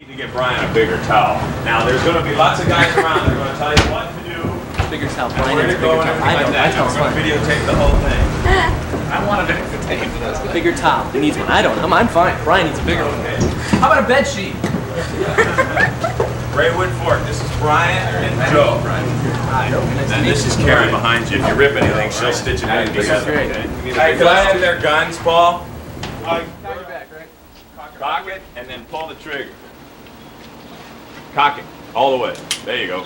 To get Brian a bigger towel. Now there's going to be lots of guys around that are going to tell you what to do. Bigger towel. Brian needs a bigger towel. I know. We're going to videotape the whole thing. I want to videotape for this. Bigger towel. He needs one. I don't. I'm fine. Brian needs a bigger one. How about a bed sheet? Ray Woodfork. This is Brian and Joe. And this is Karen behind you. If you rip anything, she'll stitch it back together. Hey, can I have their guns, Paul? Cock it and then pull the trigger. Cock it all the way. There you go.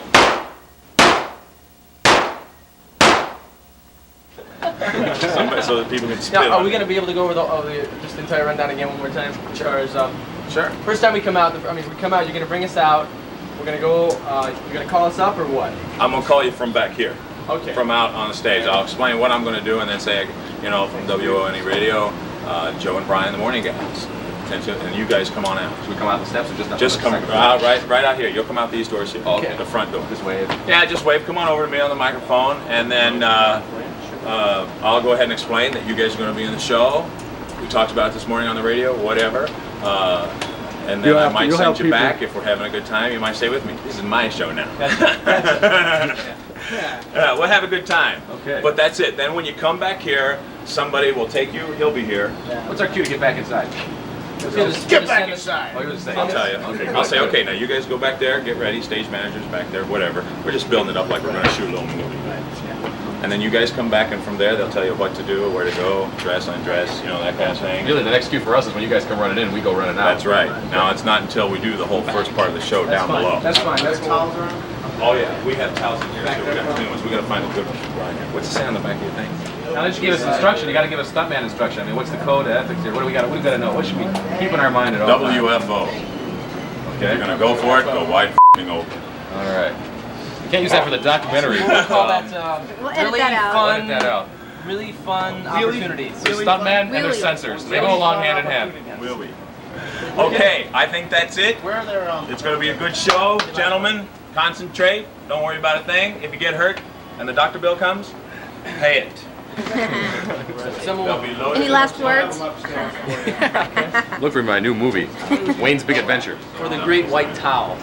So that people can spit. Now, are we going to be able to go over just the entire rundown again one more time? Sure. First time we come out, we come out. You're going to bring us out. We're going to go. You're going to call us up or what? I'm going to call you from back here. Okay. From out on the stage. I'll explain what I'm going to do and then say, you know, from WONE Radio, Joe and Brian, the morning guys. And you guys come on out. Should we come out the steps or just come out right out here. You'll come out these doors here. Okay. The front door. Just wave. Yeah, just wave. Come on over to me on the microphone, and then I'll go ahead and explain that you guys are going to be in the show. We talked about it this morning on the radio, whatever. And then I might send you back if we're having a good time. You might stay with me. This is my show now. We'll have a good time. Okay. But that's it. Then when you come back here, somebody will take you. He'll be here. What's our cue to get back inside? Get back inside. Oh, you're just saying. I'll tell you. Okay. I'll say, okay, now you guys go back there, get ready, stage manager's back there, whatever. We're just building it up like we're going to shoot a little movie. And then you guys come back, and from there, they'll tell you what to do, where to go, dress, undress, you know, that kind of thing. Really, the next cue for us is when you guys come running in, we go running out. That's right. Now, it's not until we do the whole first part of the show down below. That's fine. That's towels around. Oh, yeah. We have towels in here, too. We got clean ones. We got to find a good one. What's the say on the back of your thing? Now that you give us instruction, you got to give us stuntman instruction. I mean, what's the code of ethics here? What do we got to know? What should we keep in our mind at all times? WFO. Okay. You're going to go for it, go wide open. All right. You can't use that for the documentary. We'll call that We'll edit really that out. fun. Edit that out. Really fun opportunities. There's stuntman and there's censors. They go along hand in hand. Will we? Okay, I think that's it. Where are their It's going to be a good show, gentlemen. Concentrate. Don't worry about a thing. If you get hurt and the doctor bill comes, pay it. They'll be loaded. Any last words? Look for my new movie, Wayne's Big Adventure. For the great white towel.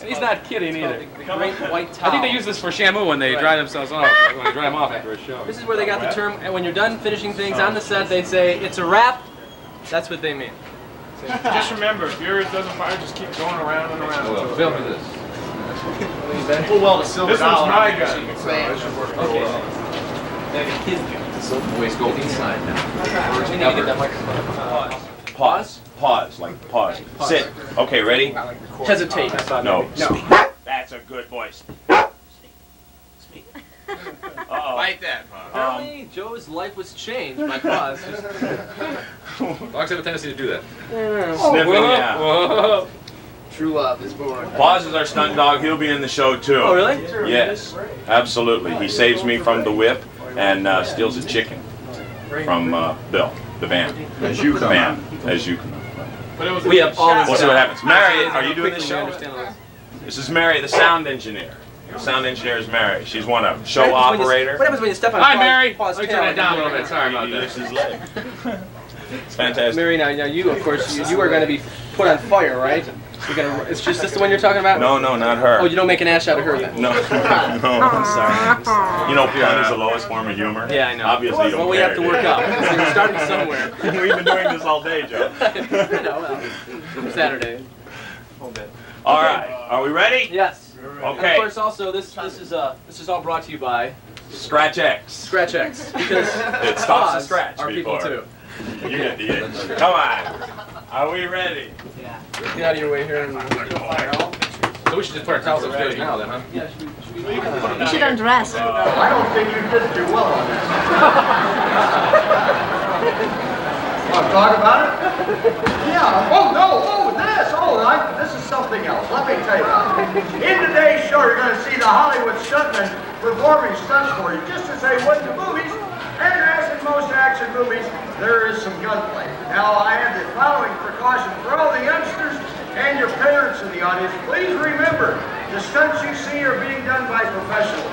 He's not kidding either. The great white towel. I think they use this for Shamu when they dry themselves off, when they dry them off after a show. This is where they got the term, and when you're done finishing things on the set, they say, it's a wrap. That's what they mean. Just remember, if yours doesn't fire, just keep going around and around. Well, film for this. Full well the silver dollar. This one's my gun. Okay. The waist go inside now. We need to get that microphone. Pause. Pause. Like pause. Sit. Okay, ready? Hesitate. No. Speak. That's a good voice. Speak. Uh-oh. Fight that, Bob. Apparently, Joe's life was changed by pause. Dogs have a tendency to do that. Sniffing, yeah. Whoa. True love is born. Pause is our stunt dog. He'll be in the show too. Oh, really? Yes, absolutely. He saves me from the whip and steals a chicken from Bill, the van. As you can. We have all this. We'll see what happens. Mary, are you doing Quickly this show? understand all this. This is Mary, the sound engineer. The sound engineer is Mary. She's one of them. Show operator. What happens when you step on Hi, Mary. Paul's Let me tail? turn that down a little bit. Sorry about He that. lifts his leg. It's fantastic. Mary, now you, of course, you are going to be put on fire, right? You're gonna. It's just this the one you're talking about? No, not her. Oh, you don't make an ass out of her then? No, I'm sorry. You know, pun is the lowest form of humor. Yeah, I know. Obviously, you don't well, we care, have to do work you? out. So we're starting somewhere. We've been doing this all day, Joe. I know. Well, Saturday. All right, are we ready? Yes. And Okay. of course, also this is all brought to you by Scratch X. Scratch X because It stops the Oz scratch are people before. too. You get the itch. Come on. Are we ready? Get out of your way here. And So we should just put our towels upstairs now then, huh? You should undress. I don't think you did too well on this. Want to talk about it? Yeah. Oh, no. Oh, this. Oh, this is something else. Let me tell you. In today's show, you're going to see the Hollywood stuntmen performing stunts for you, just as they would in the movies. And as in most action movies, there is some gunplay. Now, I have the following precaution for all the youngsters and your parents in the audience. Please remember, the stunts you see are being done by professionals.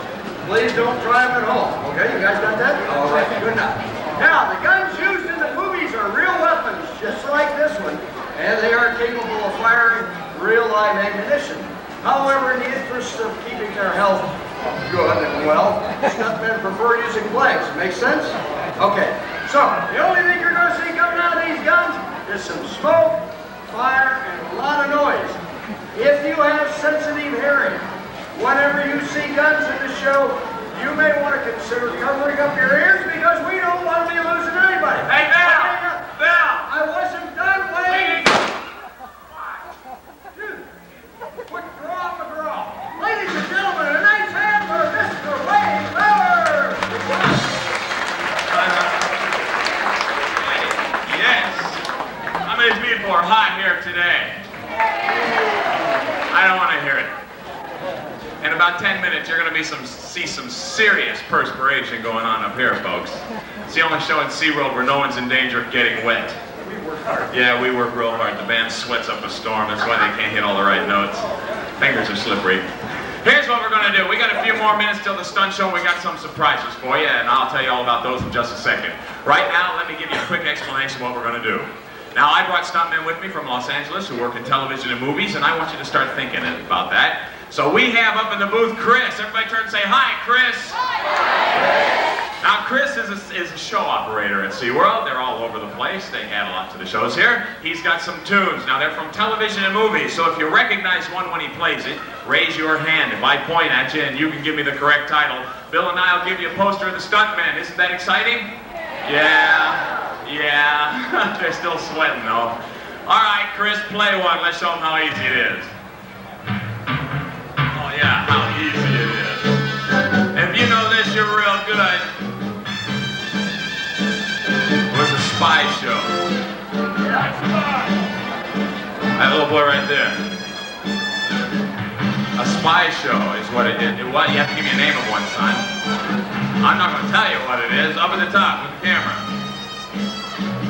Please don't try them at home. Okay, you guys got that? All right, good enough. Now, the guns used in the movies are real weapons, just like this one. and they are capable of firing real live ammunition. However, in the interest of keeping their health good and well, stuntmen prefer using legs. Make sense? Okay, so the only thing you're going to see coming out of these guns is some smoke, fire, and a lot of noise. If you have sensitive hearing, whenever you see guns in the show, you may want to consider covering up your ears because we don't want to be losing anybody. Hey, Val! Val! I wasn't done waiting. Dude, quick draw, McGraw. Ladies and gentlemen, a nice hand for Mr. Wayne Miller. Yes. How many people are hot here today? I don't want to hear it. In about 10 minutes, you're going to see some serious perspiration going on up here, folks. It's the only show in SeaWorld where no one's in danger of getting wet. We work hard. Yeah, we work real hard. The band sweats up a storm. That's why they can't hit all the right notes. Fingers are slippery. Here's what we're going to do. We got a few more minutes till the stunt show. We got some surprises for you, and I'll tell you all about those in just a second. Right now, let me give you a quick explanation of what we're going to do. Now, I brought stuntmen with me from Los Angeles who work in television and movies, and I want you to start thinking about that. So we have up in the booth Chris. Everybody turn and say, hi, Chris. Hi. Now, Chris is a show operator at SeaWorld. They're all over the place. They add a lot to the shows here. He's got some tunes. Now, they're from television and movies, so if you recognize one when he plays it, raise your hand. If I point at you and you can give me the correct title, Bill and I will give you a poster of the stuntman. Isn't that exciting? Yeah. They're still sweating, though. All right, Chris, play one. Let's show them how easy it is. Oh, yeah, how easy it is. If you know this, you're real good. It was a spy show. That little boy right there. A spy show is what it is. You have to give me a name of one, son. I'm not going to tell you what it is. Up at the top with the camera.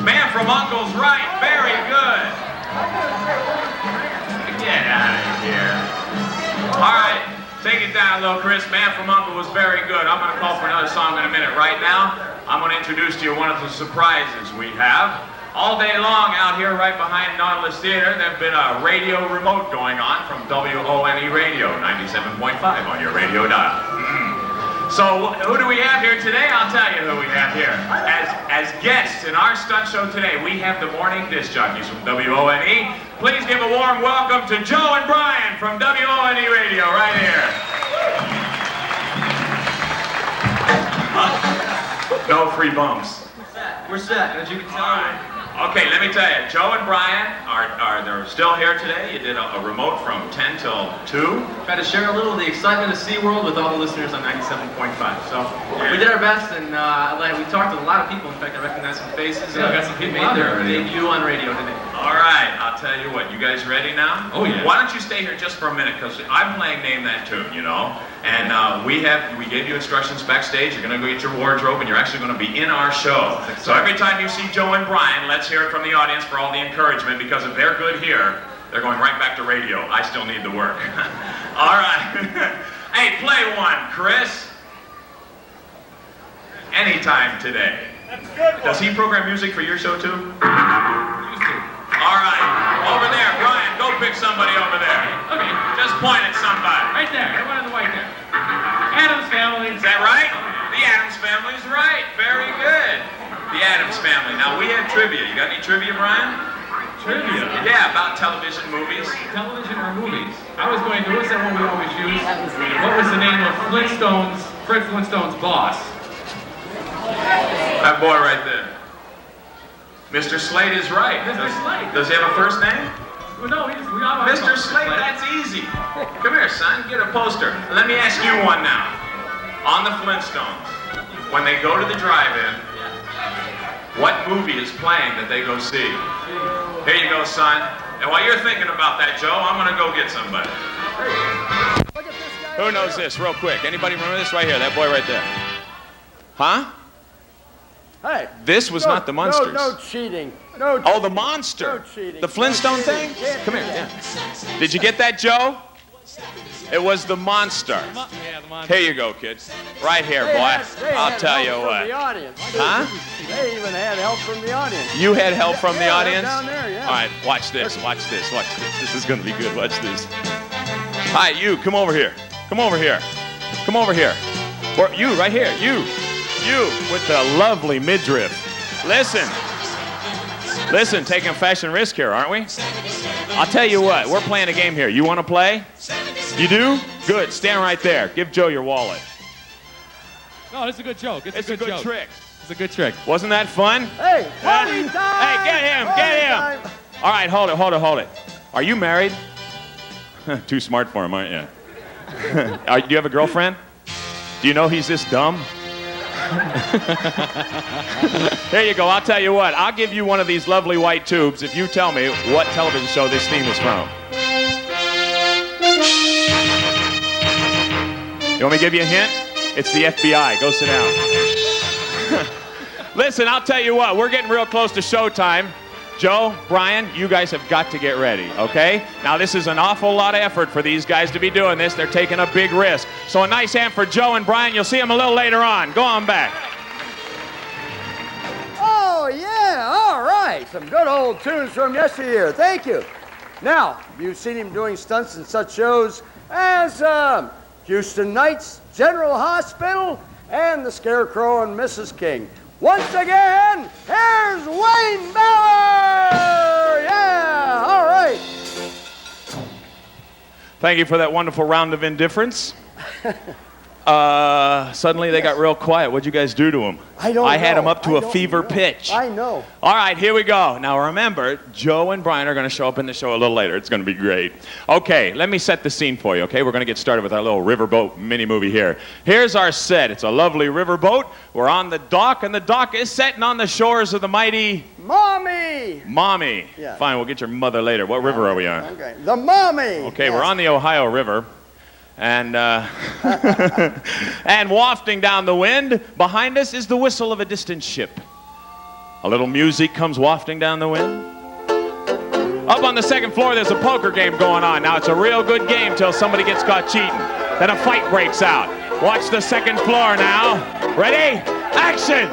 Man from Uncle's right. Very good. Get out of here. All right. Take it down, little Chris. Man from Uncle was very good. I'm going to call for another song in a minute. Right now, I'm going to introduce to you one of the surprises we have. All day long out here right behind Nautilus Theater, there's been a radio remote going on from WONE Radio, 97.5 on your radio dial. So who do we have here today? I'll tell you who we have here. As guests in our stunt show today, we have the morning disc jockeys from WONE. Please give a warm welcome to Joe and Brian from WONE Radio right here. No free bumps. We're set, as you can tell. All right. Okay, let me tell you, Joe and Brian they're still here today. You did a remote from 10 till 2. Try to share a little of the excitement of SeaWorld with all the listeners on 97.5. So we did our best, and we talked to a lot of people. In fact, I recognize some faces. Yeah, I got some people made their debut on radio today. All right, I'll tell you what. You guys ready now? Oh, yeah. Why don't you stay here just for a minute, because I'm playing Name That Tune, you know? And we gave you instructions backstage. You're going to go get your wardrobe, and you're actually going to be in our show. So every time you see Joe and Brian, let's hear it from the audience for all the encouragement, because if they're good here, they're going right back to radio. I still need the work. All right. Hey, play one, Chris. Anytime today. That's good. Does he program music for your show too? Used to. All right. Over there, Brian, go pick somebody over there. Okay. Just point at somebody. Right there. Everyone in the white there. Adams Family. Is that right? The Addams Family's right. Very good. The Addams Family. Now, we have trivia. You got any trivia, Brian? Trivia. Yeah, about television, movies. Television or movies? I was going to, what's that one we always use? What was the name of Fred Flintstone's boss? That boy right there. Mr. Slate is right. Mr. Slate. Does he have a first name? Well, no, we all Mr. Slate, that's easy. Come here, son, get a poster. Let me ask you one now. On the Flintstones, when they go to the drive-in, what movie is playing that they go see? Here you go, son. And while you're thinking about that, Joe, I'm going to go get somebody. Who knows this, real quick? Anybody remember this right here? That boy right there. Huh? Hey. This was not the Munsters. No cheating. No. Oh, the monster. No cheating. The Flintstone thing? Come here. Yeah. Did you get that, Joe? It was the monster. Yeah, the monster. Here you go, kids. Right here, boy. I'll tell you what. The audience. Huh? They even had help from the audience. You had help from the audience? Down there, yeah. All right, watch this, watch this, watch this. This is gonna be good, watch this. Hi, you, come over here. Come over here. Come over here. Or you, right here, you with the lovely midriff. Listen, taking a fashion risk here, aren't we? I'll tell you what, we're playing a game here. You wanna play? You do? Good, stand right there. Give Joe your wallet. No, it's a good joke. It's a good joke. trick. It's a good trick. Wasn't that fun? Hey, party time! Hey, get him, get him! All right, hold it. Are you married? Too smart for him, aren't you? Do you have a girlfriend? Do you know he's this dumb? Here you go, I'll tell you what. I'll give you one of these lovely white tubes if you tell me what television show this theme is from. You want me to give you a hint? It's the FBI. Go sit down. Listen, I'll tell you what. We're getting real close to showtime. Joe, Brian, you guys have got to get ready, okay? Now, this is an awful lot of effort for these guys to be doing this. They're taking a big risk. So a nice hand for Joe and Brian. You'll see them a little later on. Go on back. Oh, yeah, all right. Some good old tunes from yesteryear. Thank you. Now, you've seen him doing stunts in such shows as Houston Knights, General Hospital, and The Scarecrow and Mrs. King. Once again, here's Wayne Bauer! Yeah, all right. Thank you for that wonderful round of indifference. Suddenly they got real quiet. What'd you guys do to them? I had them up to a fever pitch. I know. All right, here we go. Now remember, Joe and Brian are going to show up in the show a little later. It's going to be great. Okay, let me set the scene for you, okay? We're going to get started with our little riverboat mini-movie here. Here's our set. It's a lovely riverboat. We're on the dock, and the dock is setting on the shores of the mighty... Mommy. Yeah. Fine, we'll get your mother later. What river are we on? Okay, the Mommy. Okay, Yes. We're on the Ohio River. And and wafting down the wind, behind us is the whistle of a distant ship. A little music comes wafting down the wind. Up on the second floor, there's a poker game going on. Now, it's a real good game till somebody gets caught cheating. Then a fight breaks out. Watch the second floor now. Ready? Action!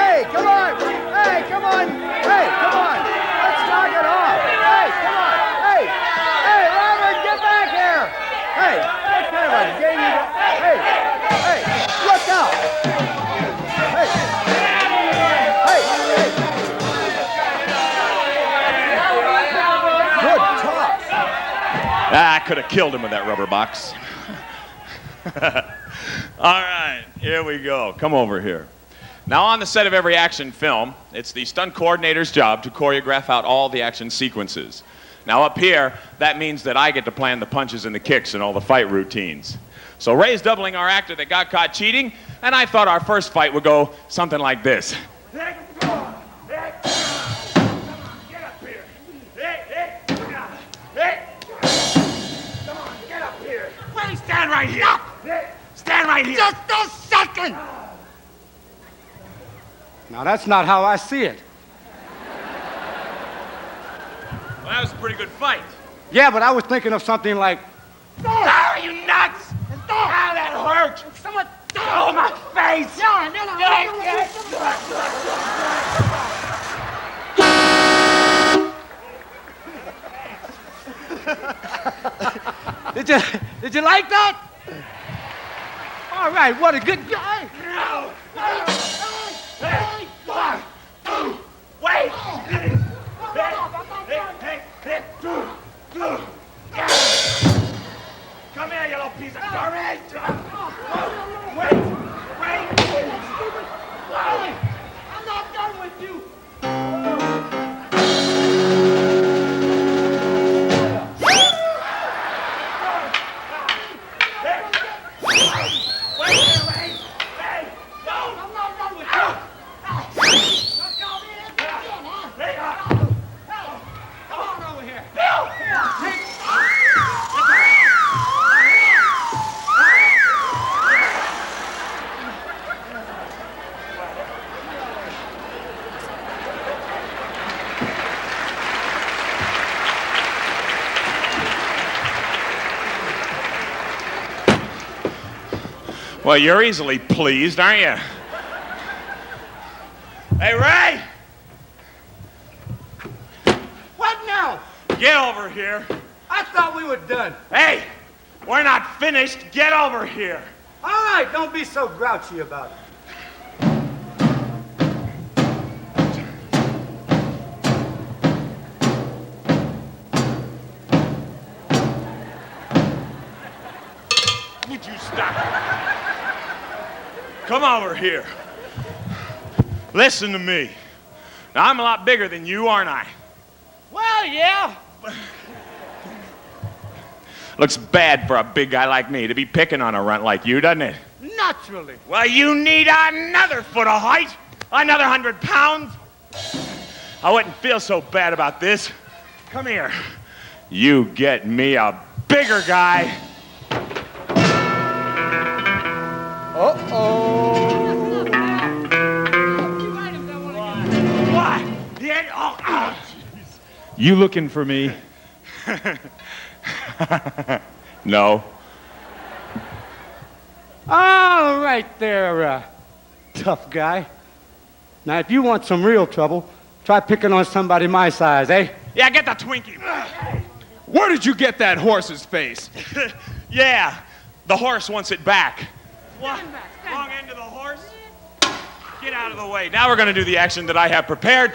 Hey, come on. Hey, come on. Hey, come on. Let's knock it off. Hey, come on. Hey, Robert, get back here. Hey, what kind of a game you got? Hey, look out. Good toss. I could have killed him with that rubber box. All right, here we go. Come over here. Now, on the set of every action film, it's the stunt coordinator's job to choreograph out all the action sequences. Now, up here, that means that I get to plan the punches and the kicks and all the fight routines. So Ray's doubling our actor that got caught cheating, and I thought our first fight would go something like this. Stand right here. Stand right here. Just a second. Now, that's not how I see it. Well, that was a pretty good fight. Yeah, but I was thinking of something like, Are you nuts? Ow, that hurt. Someone. Oh, my face. Did you like that? All right, what a good guy. No. Wait. Come here, you little piece of garbage. Wait. I'm not done with you. Well, you're easily pleased, aren't you? Hey, Ray! What now? Get over here. I thought we were done. Hey! We're not finished. Get over here. All right, don't be so grouchy about it. Would you stop? Come over here. Listen to me. Now, I'm a lot bigger than you, aren't I? Well, yeah. Looks bad for a big guy like me to be picking on a runt like you, doesn't it? Naturally. Well, you need another foot of height, another 100 pounds. I wouldn't feel so bad about this. Come here. You get me a bigger guy. Uh-oh. What? Yeah, oh, jeez. You looking for me? No. All right there, tough guy. Now, if you want some real trouble, try picking on somebody my size, eh? Yeah, get the Twinkie. Where did you get that horse's face? Yeah, the horse wants it back. What? Wrong end of the horse? Get out of the way. Now we're going to do the action that I have prepared.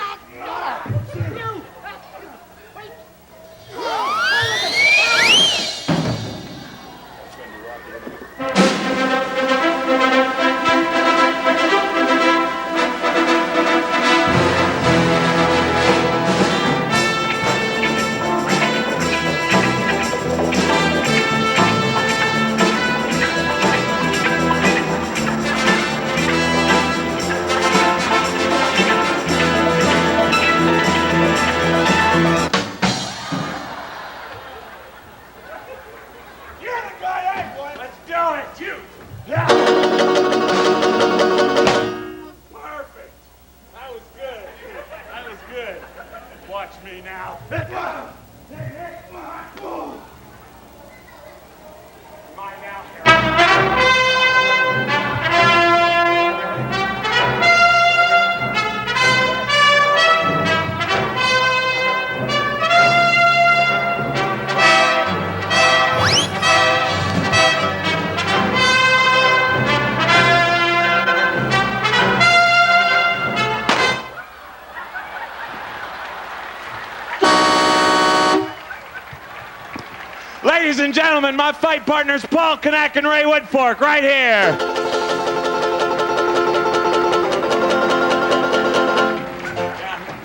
Ladies and gentlemen, my fight partners, Paul Knack and Ray Woodfork, right here.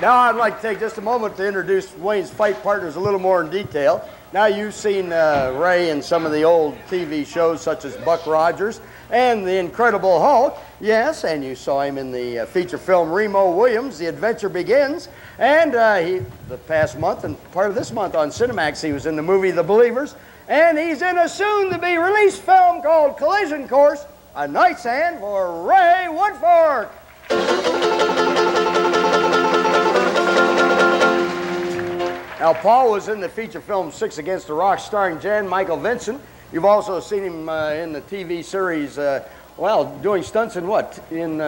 Now I'd like to take just a moment to introduce Wayne's fight partners a little more in detail. Now you've seen Ray in some of the old TV shows such as Buck Rogers and The Incredible Hulk. Yes, and you saw him in the feature film Remo Williams, The Adventure Begins. And the past month and part of this month on Cinemax, he was in the movie The Believers. And he's in a soon-to-be-released film called Collision Course. A nice hand for Ray Woodfork. Now, Paul was in the feature film Six Against the Rock, starring Jan Michael Vincent. You've also seen him in the TV series, doing stunts in what? In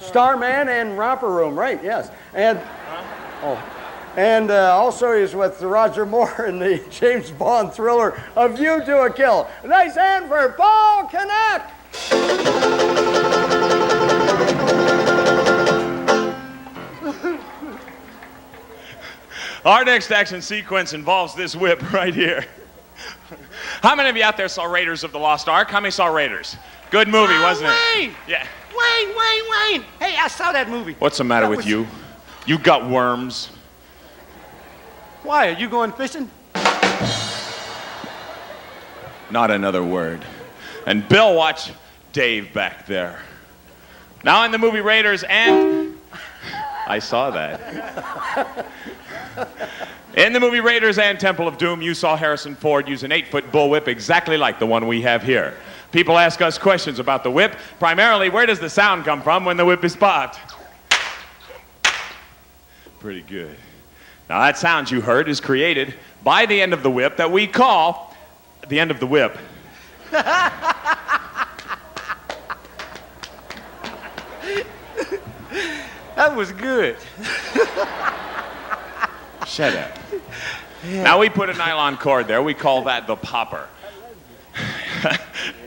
Starman and Romper Room, right? Yes. And also he's with Roger Moore in the James Bond thriller A View to a Kill. A nice hand for Paul Knack. Our next action sequence involves this whip right here. How many of you out there saw Raiders of the Lost Ark? How many saw Raiders? Good movie, wasn't Wayne! it? Yeah. Wayne! Hey, I saw that movie. What's the matter with you? You got worms. Why, are you going fishing? Not another word. And Bill, watch Dave back there. Now in the movie Raiders and... I saw that. In the movie Raiders and Temple of Doom, you saw Harrison Ford use an 8-foot bullwhip exactly like the one we have here. People ask us questions about the whip. Primarily, where does the sound come from when the whip is popped? Pretty good. Now that sound you heard is created by the end of the whip that we call the end of the whip. That was good. Shut up. Now we put a nylon cord there. We call that the popper.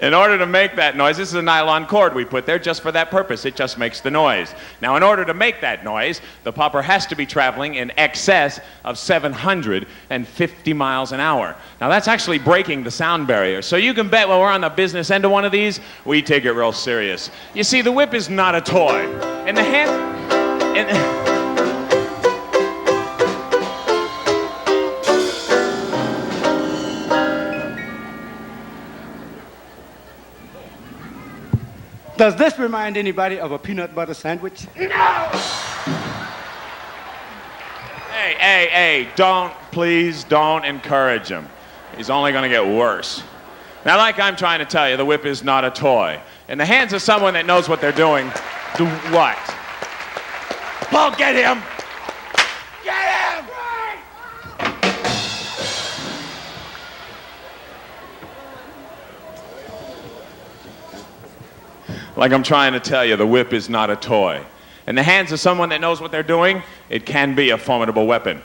In order to make that noise, this is a nylon cord we put there just for that purpose. It just makes the noise. Now, in order to make that noise, the popper has to be traveling in excess of 750 miles an hour. Now, that's actually breaking the sound barrier. So you can bet when we're on the business end of one of these, we take it real serious. You see, the whip is not a toy. In the hands... Does this remind anybody of a peanut butter sandwich? No! Hey, please don't encourage him. He's only going to get worse. Now, like I'm trying to tell you, the whip is not a toy. In the hands of someone that knows what they're doing, do what? Paul, get him! Get him! Like I'm trying to tell you, the whip is not a toy. In the hands of someone that knows what they're doing, it can be a formidable weapon.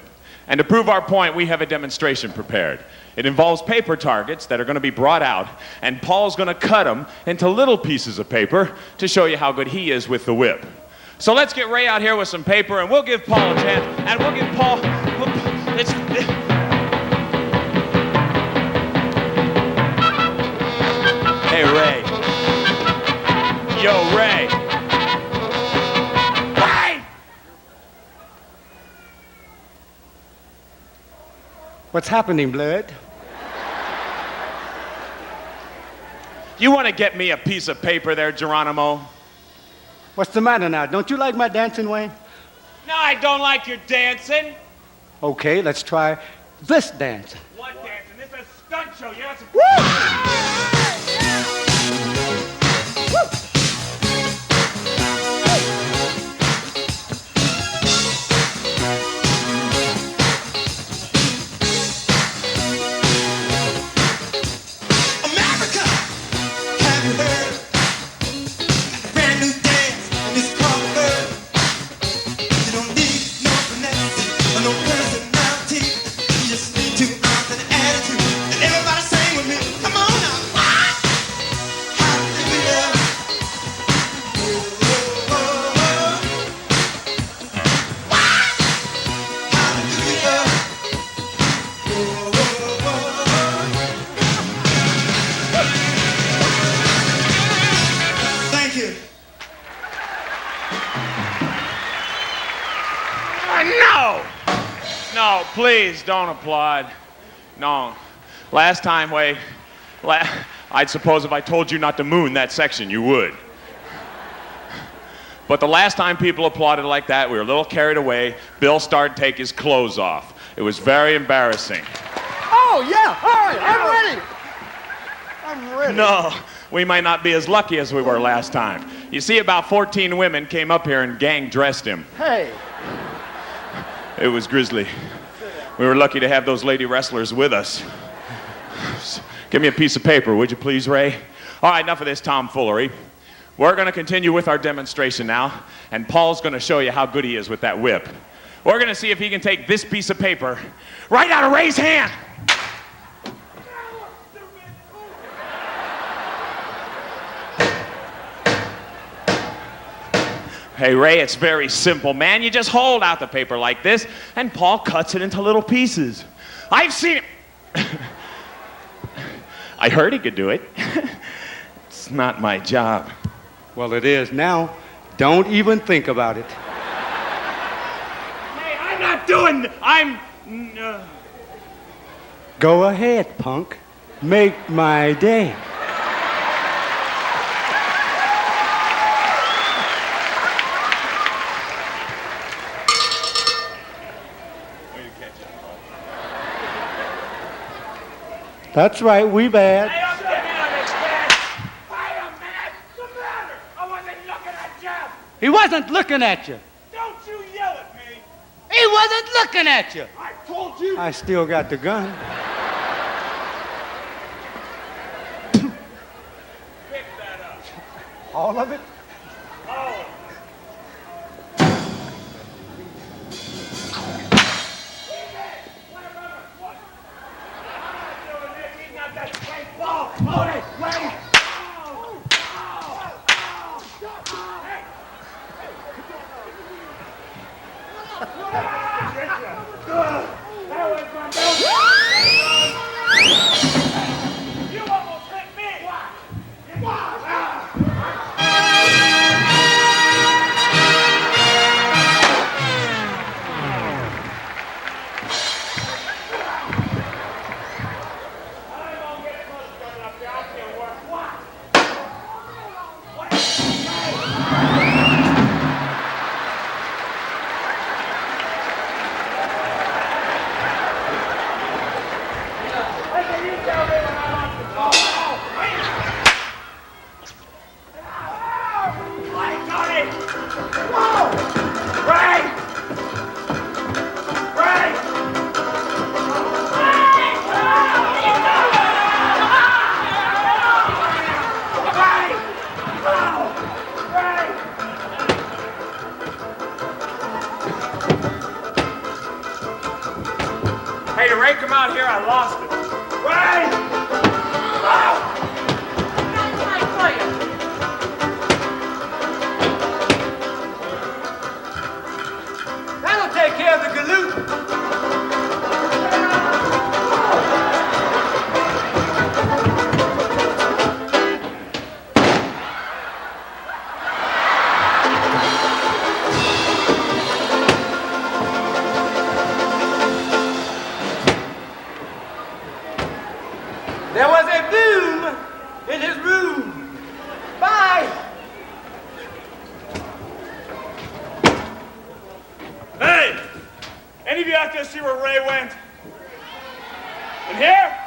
And to prove our point, we have a demonstration prepared. It involves paper targets that are going to be brought out, and Paul's going to cut them into little pieces of paper to show you how good he is with the whip. So let's get Ray out here with some paper, and we'll give Paul a chance, and we'll give Paul... Hey, Ray. Yo, Ray. Ray! What's happening, Blood? You want to get me a piece of paper there, Geronimo? What's the matter now? Don't you like my dancing, Wayne? No, I don't like your dancing. Okay, let's try this dance. What dancing? This is a stunt show. You're not supposed No, please don't applaud. No. Last time, I'd suppose if I told you not to moon that section, you would. But the last time people applauded like that, we were a little carried away. Bill started to take his clothes off. It was very embarrassing. Oh, yeah, all right, I'm ready. No, we might not be as lucky as we were last time. You see, about 14 women came up here and gang dressed him. Hey. It was grisly. We were lucky to have those lady wrestlers with us. Give me a piece of paper, would you please, Ray? All right, enough of this tomfoolery. We're going to continue with our demonstration now, and Paul's going to show you how good he is with that whip. We're going to see if he can take this piece of paper right out of Ray's hand. Hey, Ray, it's very simple, man. You just hold out the paper like this, and Paul cuts it into little pieces. I've seen it. I heard he could do it. It's not my job. Well, it is now. Don't even think about it. Hey, I'm not doing... Go ahead, punk. Make my day. That's right, we bad. Hey, don't get me on this bed. Wait a minute. What's the matter? I wasn't looking at you. He wasn't looking at you. Don't you yell at me. He wasn't looking at you. I told you. I still got the gun. Pick that up. All of it? Oh. Hey, did Ray come out here? I lost him. Ray! That'll take care of the galoot. There was a boom in his room. Bye. Hey! Any of you out there see where Ray went? In here?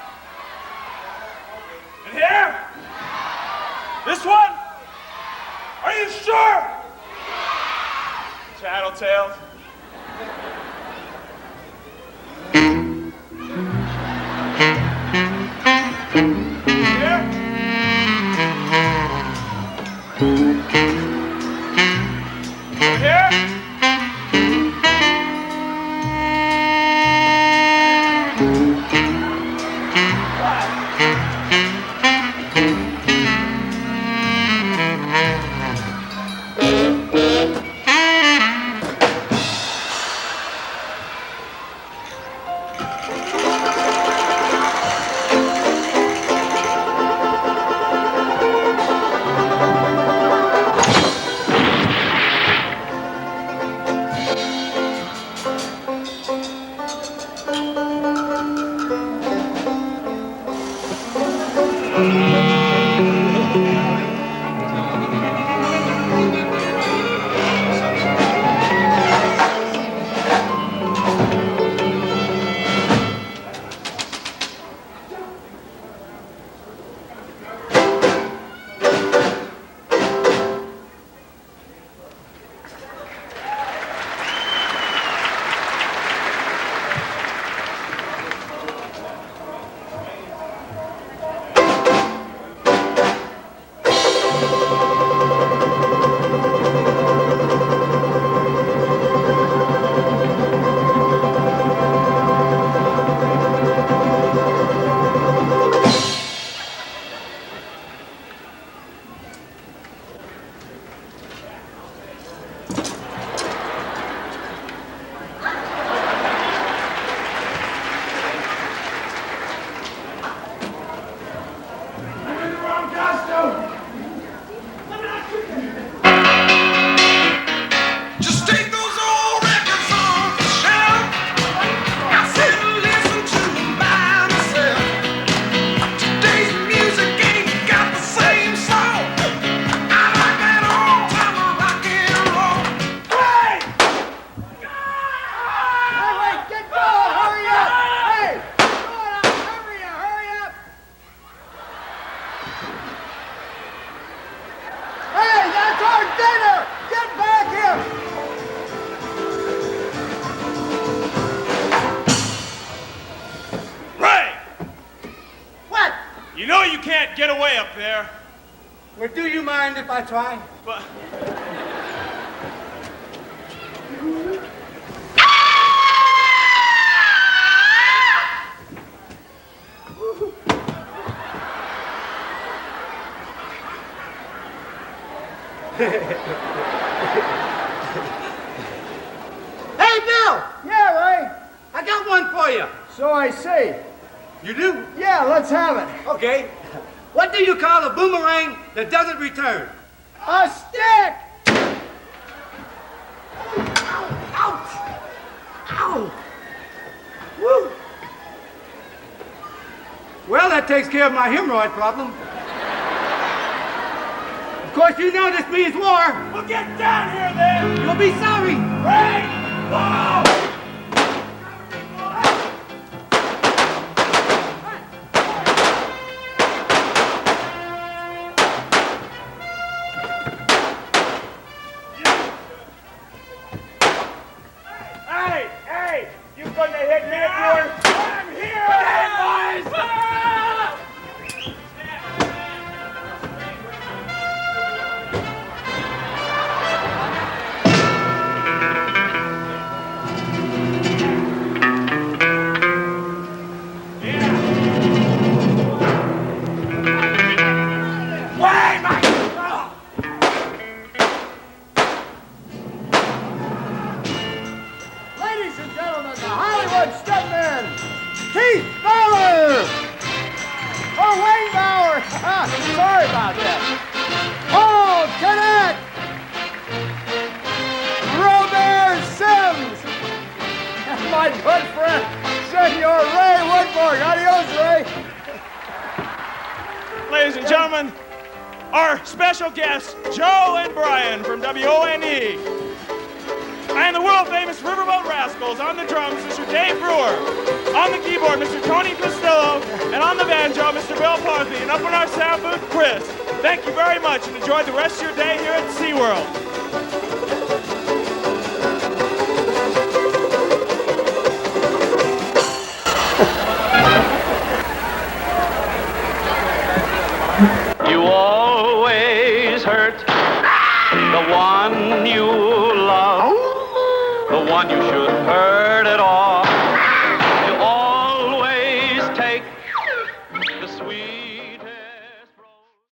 In here? This one? Are you sure? Tattletales. Here? Over here? You know you can't get away up there. Well, do you mind if I try? But... Hey, Bill! Yeah, Ray. I got one for you. So I see. You do? Yeah, let's have it. Okay. What do you call a boomerang that doesn't return? A stick! Ouch! Ow! Woo! Well, that takes care of my hemorrhoid problem. Of course, you know this means war. Well, get down here then! You'll be sorry. Ray! Whoa! Hey! Hey! You going to hit me if you're... I'm here! Hey, boys! Ladies and gentlemen, the Hollywood stuntman, Keith Fowler! Oh, Wayne Bauer! Sorry about that. Paul Cadet! Robert Sims! And my good friend, Senor Ray Woodfork. Adios, Ray! Ladies and gentlemen, our special guests, Joe and Brian from WONE. And the world-famous Riverboat Rascals. On the drums, Mr. Dave Brewer. On the keyboard, Mr. Tony Costello. And on the banjo, Mr. Bill Parthy. And up in our sound booth, Chris. Thank you very much, and enjoy the rest of your day here at SeaWorld. You always hurt the one you love, the one you should hurt at all.